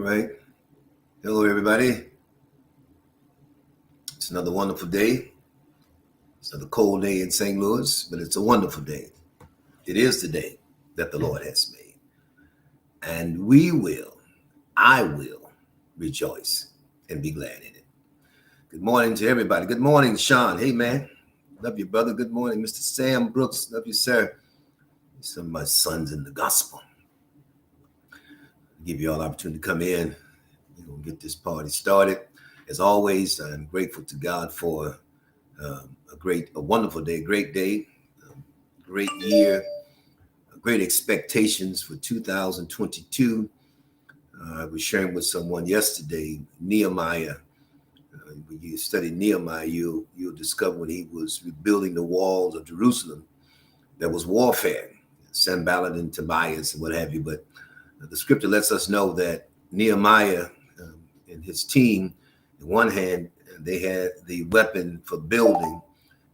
right. Hello, everybody. It's another wonderful day. It's another cold day in St. Louis, but it's a wonderful day. It is the day that the Lord has made. And I will rejoice and be glad in it. Good morning to everybody. Good morning, Sean. Hey, man. Love you, brother. Good morning, Mr. Sam Brooks. Love you, sir. Some of my sons in the gospel. I'll give you all opportunity to come in. We're going to get this party started. As always, I'm grateful to God for a wonderful day, great day, great year, great expectations for 2022. I was sharing with someone yesterday, Nehemiah. When you study Nehemiah, you'll discover when he was rebuilding the walls of Jerusalem, there was warfare, Sanballat and Tobias and what have you. But the scripture lets us know that Nehemiah and his team, on one hand, they had the weapon for building,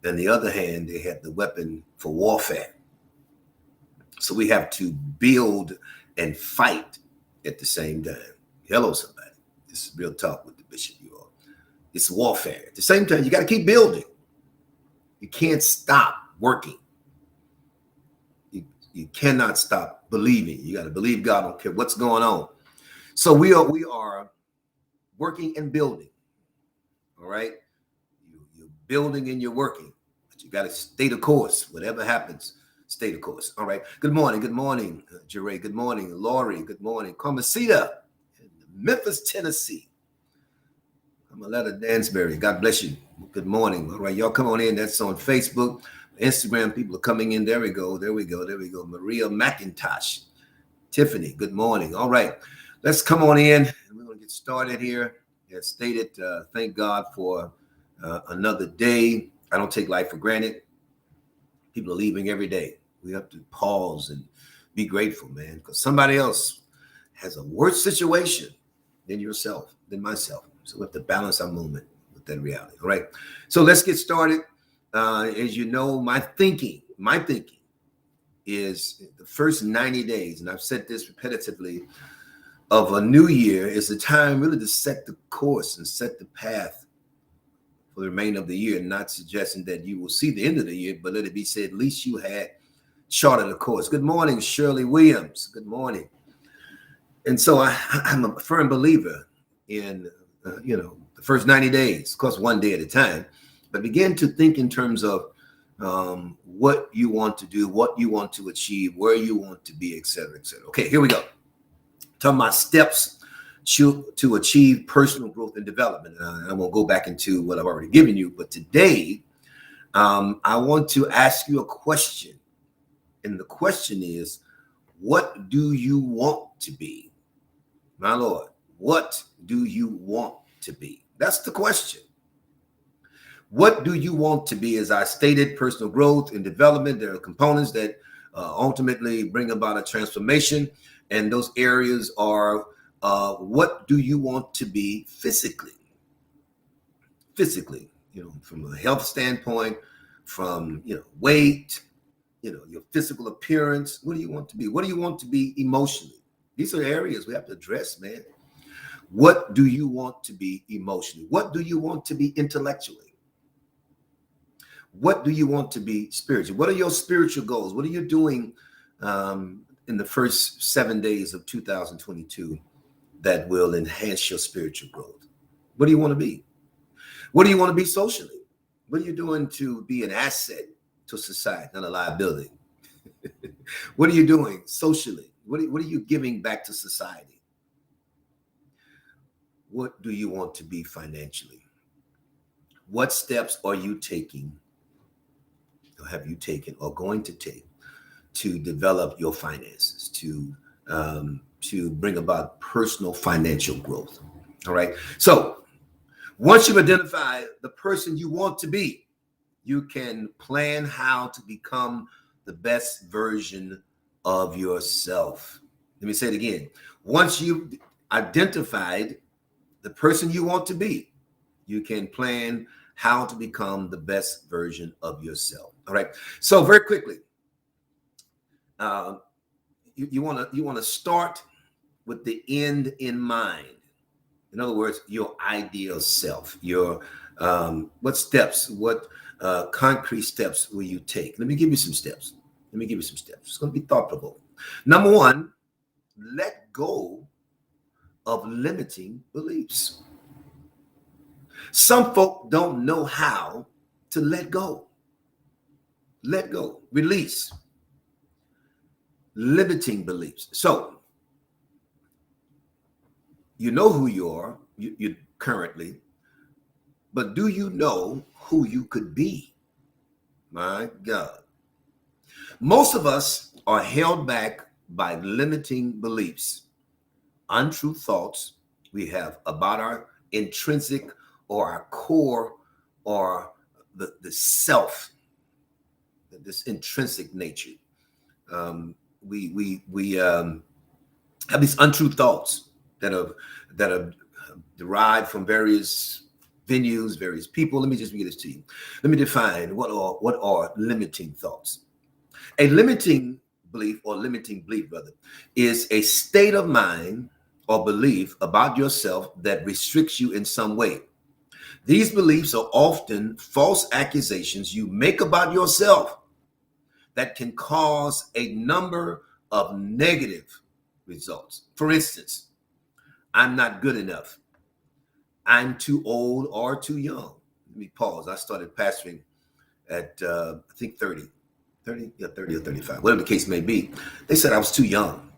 and the other hand, they had the weapon for warfare. So we have to build and fight at the same time. Hello, somebody. This is real talk with the bishop, you all. It's warfare. At the same time, you got to keep building. You can't stop working. You cannot stop believing. You got to believe God. I don't care what's going on. So we are working and building. All right. You're building and you're working, but you got to stay the course. Whatever happens, stay the course. All right. Good morning. Good morning, Jeray. Good morning, Laurie. Good morning, Comacita in Memphis, Tennessee. Amaletta Dansbury. God bless you. Good morning. All right. Y'all come on in. That's on Facebook. Instagram, people are coming in. There we go. Maria McIntosh. Tiffany, good morning. All right. Let's come on in. We're going to get started here. As stated, thank God for another day. I don't take life for granted. People are leaving every day. We have to pause and be grateful, man, because somebody else has a worse situation than yourself, than myself. So we have to balance our moment with that reality. All right. So let's get started. As you know, my thinking is the first 90 days, and I've said this repetitively, of a new year is the time really to set the course and set the path for the remainder of the year, not suggesting that you will see the end of the year, but let it be said, at least you had charted a course. Good morning, Shirley Williams. Good morning. And so I'm a firm believer in, the first 90 days, of course, one day at a time, but begin to think in terms of what you want to do, what you want to achieve, where you want to be, et cetera, et cetera. Okay, here we go. Talking about steps to achieve personal growth and development. I won't go back into what I've already given you, but today I want to ask you a question. And the question is, what do you want to be? My Lord, what do you want to be? That's the question. What do you want to be? As I stated, personal growth and development, there are components that ultimately bring about a transformation. And those areas are what do you want to be physically? Physically, from a health standpoint, from, weight, your physical appearance. What do you want to be? What do you want to be emotionally? These are areas we have to address, man. What do you want to be emotionally? What do you want to be intellectually? What do you want to be spiritually? What are your spiritual goals? What are you doing in the first 7 days of 2022 that will enhance your spiritual growth? What do you want to be? What do you want to be socially? What are you doing to be an asset to society, not a liability? What are you doing socially? What are you giving back to society? What do you want to be financially? What steps are you taking, or have you taken, or going to take to develop your finances, to bring about personal financial growth? All right. So once you've identified the person you want to be, you can plan how to become the best version of yourself. Let me say it again. Once you've identified the person you want to be, you can plan how to become the best version of yourself. All right. So very quickly, you want to start with the end in mind. In other words, your ideal self, your what steps, what concrete steps will you take? Let me give you some steps. Let me give you some steps. It's going to be thought provoking. Number one, let go of limiting beliefs. Some folk don't know how to let go. Let go, release limiting beliefs. So you know who you are, you currently, but do you know who you could be? My God. Most of us are held back by limiting beliefs, untrue thoughts we have about our intrinsic or our core or the self, this intrinsic nature. We have these untrue thoughts that are derived from various venues, various people. Let me just read this to you. Let me define what are limiting thoughts. A limiting belief, or limiting belief rather, is a state of mind or belief about yourself that restricts you in some way. These beliefs are often false accusations you make about yourself that can cause a number of negative results. For instance, I'm not good enough. I'm too old or too young. Let me pause. I started pastoring at, I think 30 or 35, whatever the case may be. They said I was too young.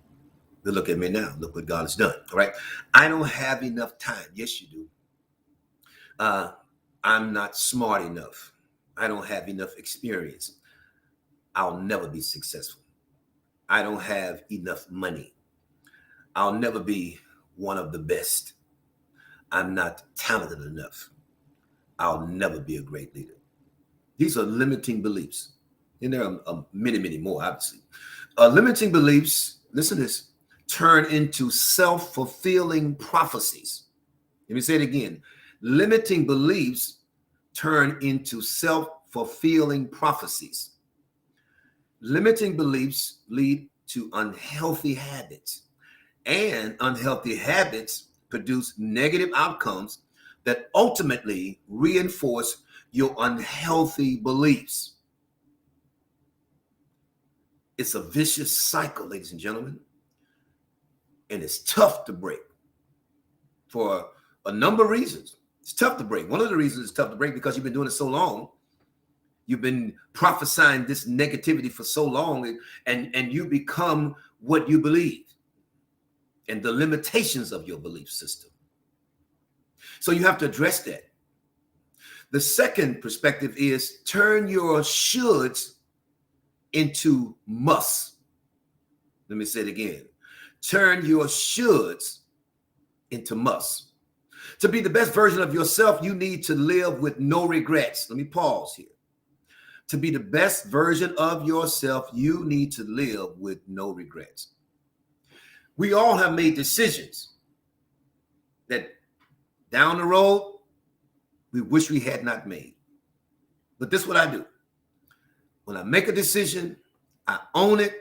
But look at me now. Look what God has done. All right. I don't have enough time. Yes, you do. I'm not smart enough. I don't have enough experience. I'll never be successful. I don't have enough money. I'll never be one of the best. I'm not talented enough. I'll never be a great leader. These are limiting beliefs. And there are many, many more, obviously. Limiting beliefs, listen to this, turn into self-fulfilling prophecies. Let me say it again. Limiting beliefs turn into self-fulfilling prophecies. Limiting beliefs lead to unhealthy habits, and unhealthy habits produce negative outcomes that ultimately reinforce your unhealthy beliefs. It's a vicious cycle, ladies and gentlemen, and it's tough to break for a number of reasons. It's tough to break. One of the reasons it's tough to break because you've been doing it so long. You've been prophesying this negativity for so long, and you become what you believe and the limitations of your belief system. So you have to address that. The second perspective is turn your shoulds into musts. Let me say it again. Turn your shoulds into musts. To be the best version of yourself, you need to live with no regrets. Let me pause here. To be the best version of yourself, you need to live with no regrets. We all have made decisions that down the road, we wish we had not made. But this is what I do. When I make a decision, I own it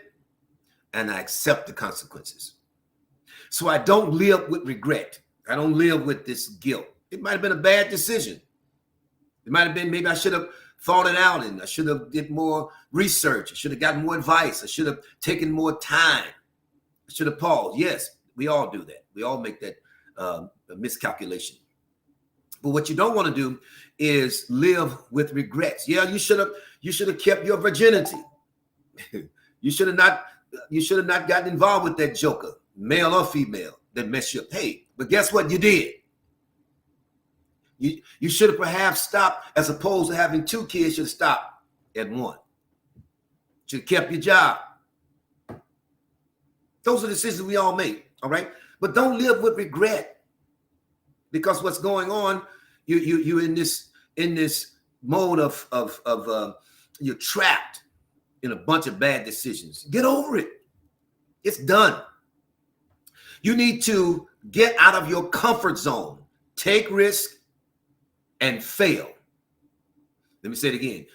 and I accept the consequences. So I don't live with regret. I don't live with this guilt. It might have been a bad decision. It might have been, maybe I should have thought it out and I should have did more research. I should have gotten more advice. I should have taken more time. I should have paused. Yes, we all do that. We all make that miscalculation. But what you don't want to do is live with regrets. Yeah, you should have kept your virginity. You should have not gotten involved with that joker, male or female, that messed you up. Hey, but guess what? You did. You should have perhaps stopped, as opposed to having two kids, should have stopped at one. Should have kept your job. Those are decisions we all make, all right? But don't live with regret, because what's going on, you in this mode of you're trapped in a bunch of bad decisions. Get over it. It's done. You need to get out of your comfort zone, take risk, and fail. Let me say it again.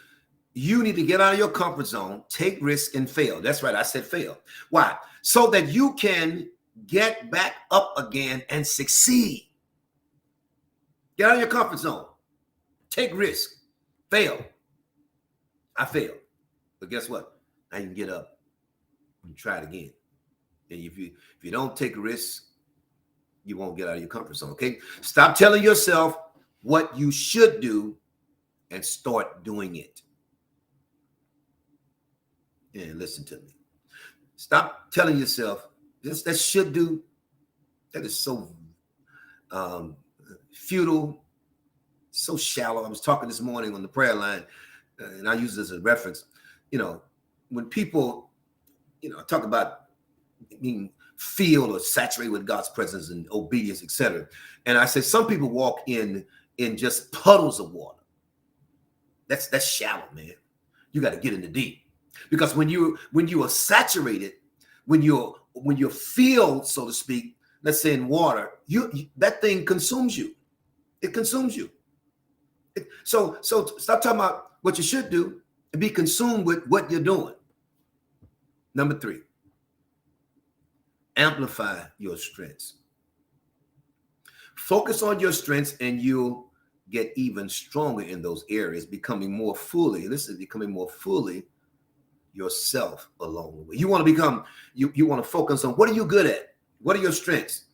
You need to get out of your comfort zone, take risk, and fail. That's right. I said fail. Why? So that you can get back up again and succeed. Get out of your comfort zone. Take risk. Fail. I failed. But guess what? Now you can get up and try it again. And if you don't take a risk, you won't get out of your comfort zone. Okay? Stop telling yourself what you should do and start doing it. And listen to me. Stop telling yourself that should do. That is so futile, so shallow. I was talking this morning on the prayer line, and I use this as a reference. When people, talk about being filled or saturated with God's presence and obedience, etc. And I said some people walk in just puddles of water. That's shallow, man. You got to get in the deep, because when you are saturated, when you're filled, so to speak, let's say in water, that thing consumes you. It consumes you. So stop talking about what you should do and be consumed with what you're doing. Number 3, amplify your strengths. Focus on your strengths and you'll get even stronger in those areas, becoming more fully yourself along the way. You want to focus on, what are you good at? What are your strengths?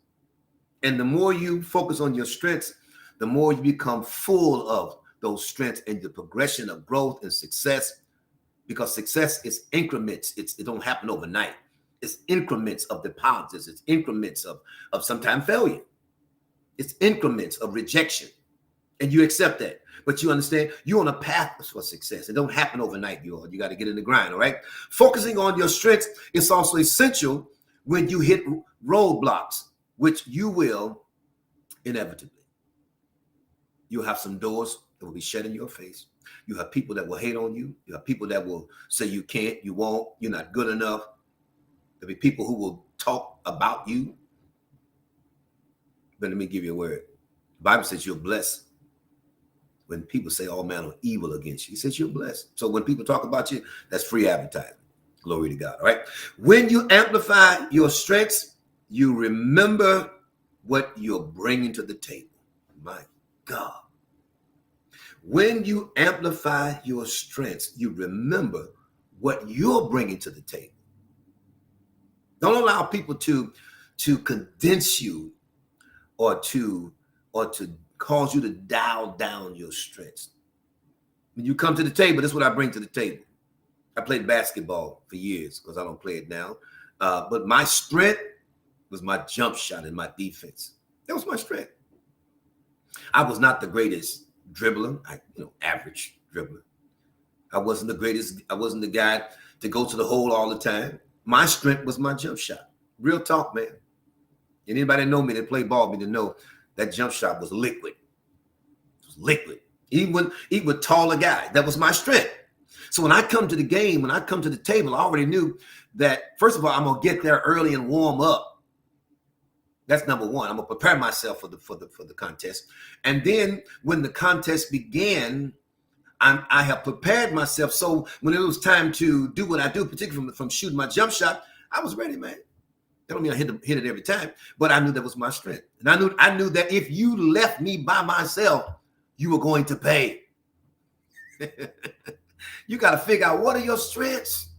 And the more you focus on your strengths, the more you become full of those strengths and the progression of growth and success, because success is increments. It don't happen overnight. It's increments of deposits. It's increments of sometimes failure. It's increments of rejection. And you accept that. But you understand you're on a path for success. It don't happen overnight, you got to get in the grind, all right? Focusing on your strengths is also essential when you hit roadblocks, which you will inevitably. You'll have some doors that will be shut in your face. You have people that will hate on you. You have people that will say you can't, you won't, you're not good enough. There'll be people who will talk about you. But let me give you a word. The Bible says you're blessed when people say all manner of evil against you. He says you're blessed. So when people talk about you, that's free advertising. Glory to God. All right. When you amplify your strengths, you remember what you're bringing to the table. My God. When you amplify your strengths, you remember what you're bringing to the table. Don't allow people to condense you or to cause you to dial down your strengths. When you come to the table, that's what I bring to the table. I played basketball for years because I don't play it now. But my strength was my jump shot and my defense. That was my strength. I was not the greatest dribbler, average dribbler. I wasn't the greatest. I wasn't the guy to go to the hole all the time. My strength was my jump shot. Real talk, man. And anybody know me that play ball me to know that jump shot was liquid. It was liquid. Even with taller guy, that was my strength. So when I come to the game, when I come to the table, I already knew that, first of all, I'm going to get there early and warm up. That's number one. I'm going to prepare myself for the contest. And then when the contest began, I have prepared myself. So when it was time to do what I do, particularly from shooting my jump shot, I was ready, man. That don't mean I hit it every time, but I knew that was my strength. And I knew that if you left me by myself, you were going to pay. You got to figure out, what are your strengths?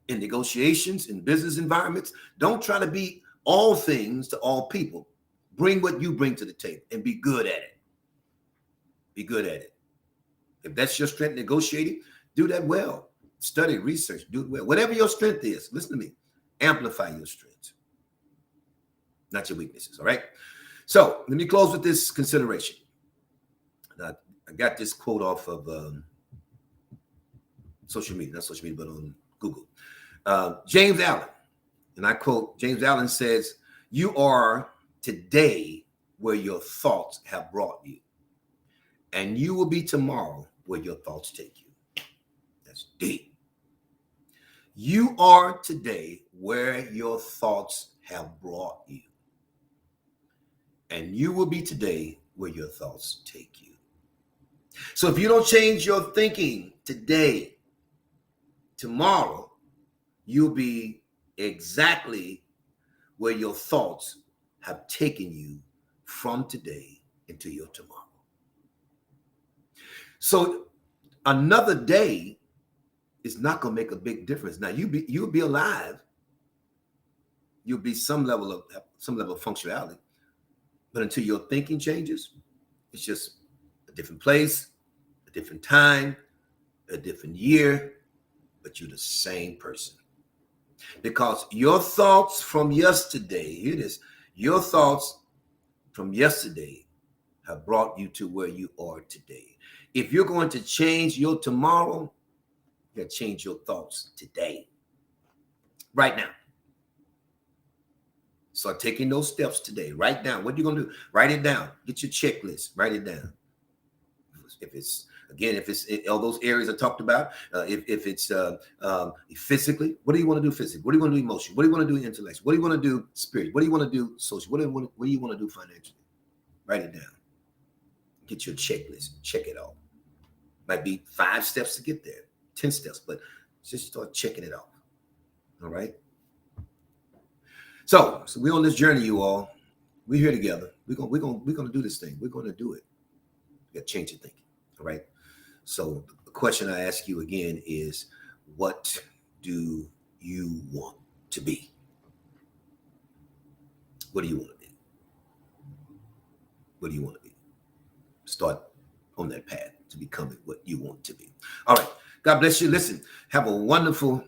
In negotiations, in business environments, don't try to be all things to all people. Bring what you bring to the table and be good at it. Be good at it. If that's your strength, negotiating, do that well. Study, research, do it well. Whatever your strength is, listen to me. Amplify your strengths, not your weaknesses. All right. So let me close with this consideration. Now, I got this quote off of social media, not social media, but on Google. James Allen, and I quote, James Allen says, "You are today where your thoughts have brought you, and you will be tomorrow where your thoughts take you." That's deep. You are today where your thoughts have brought you, and you will be today where your thoughts take you. So if you don't change your thinking today, tomorrow, you'll be exactly where your thoughts have taken you from today into your tomorrow. So another day is not going to make a big difference. Now you'll be alive. You'll be some level of functionality, but until your thinking changes, it's just a different place, a different time, a different year, but you're the same person. Because your thoughts from yesterday, here it is, your thoughts from yesterday have brought you to where you are today. If you're going to change your tomorrow, you got to change your thoughts today, right now. Start taking those steps today. Write down what you're going to do. Write it down. Get your checklist. Write it down. If it's all those areas I talked about, if it's physically, what do you want to do physically? What do you want to do emotionally? What do you want to do intellectually? What do you want to do spiritually? What do you want to do socially? What do you want to do financially? Write it down. Get your checklist. Check it off. Might be 5 steps to get there, 10 steps, but just start checking it off. All right. So we're on this journey, you all. We're here together. We're gonna do this thing. We're gonna do it. You got to change your thinking. All right. So the question I ask you again is, what do you want to be? What do you want to be? What do you want to be? Start on that path to becoming what you want to be. All right. God bless you. Listen, have a wonderful,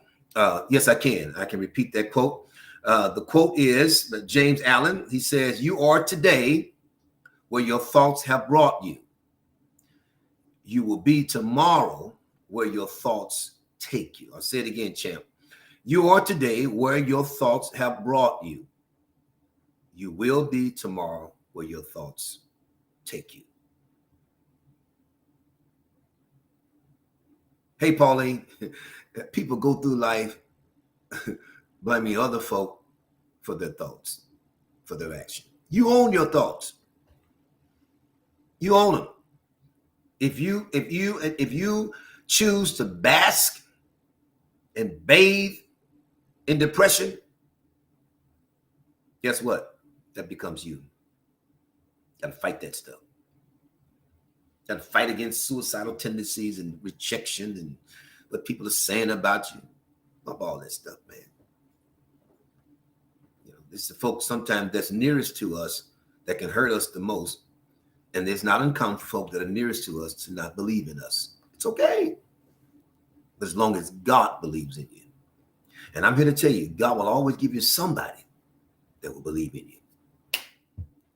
yes, I can repeat that quote. The quote is James Allen. He says, you are today where your thoughts have brought you. You will be tomorrow where your thoughts take you. I'll say it again, champ. You are today where your thoughts have brought you. You will be tomorrow where your thoughts take you. Hey, Pauline, people go through life blaming other folk for their thoughts, for their action. You own your thoughts. You own them. If you choose to bask and bathe in depression, guess what? That becomes you. Got to fight that stuff. Got to fight against suicidal tendencies and rejection and what people are saying about you. Love all that stuff, man. You know, it's the folks sometimes that's nearest to us that can hurt us the most. And it's not uncommon for folk that are nearest to us to not believe in us. It's okay. But as long as God believes in you. And I'm here to tell you, God will always give you somebody that will believe in you.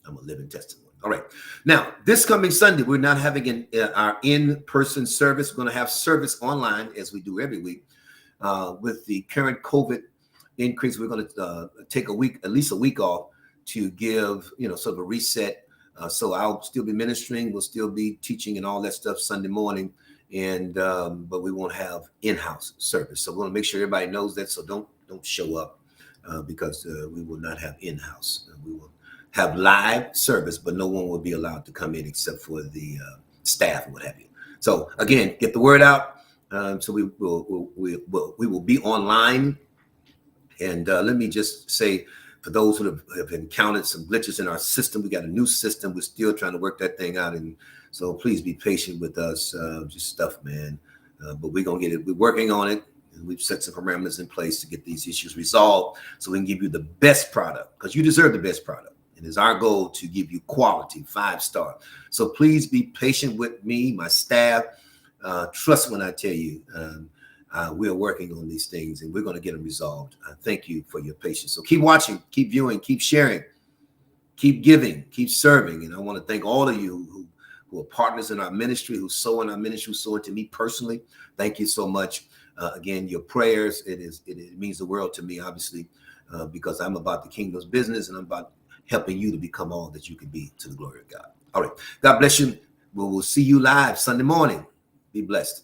I'm a living testimony. All right. Now, this coming Sunday, we're not having our in-person service. We're going to have service online as we do every week. With the current COVID increase, we're going to take a week, at least a week off to give, sort of a reset. So I'll still be ministering. We'll still be teaching and all that stuff Sunday morning. And but we won't have in-house service. So we want to make sure everybody knows that. So don't show up because we will not have in-house. We will have live service, but no one will be allowed to come in except for the staff and what have you. So again, get the word out. So we will be online. And let me just say, for those who have encountered some glitches in our system, we got a new system. We're still trying to work that thing out. And so please be patient with us. Just stuff, man. But we're going to get it. We're working on it. And we've set some parameters in place to get these issues resolved so we can give you the best product, because you deserve the best product. And it's our goal to give you quality, 5-star. So please be patient with me, my staff. Trust when I tell you, we are working on these things and we're going to get them resolved. Thank you for your patience. So keep watching, keep viewing, keep sharing, keep giving, keep serving. And I want to thank all of you who are partners in our ministry, who sow in our ministry, who sow it to me personally. Thank you so much. Again, your prayers, it means the world to me, obviously, because I'm about the kingdom's business and I'm about helping you to become all that you can be to the glory of God. All right. God bless you. We'll see you live Sunday morning. Be blessed.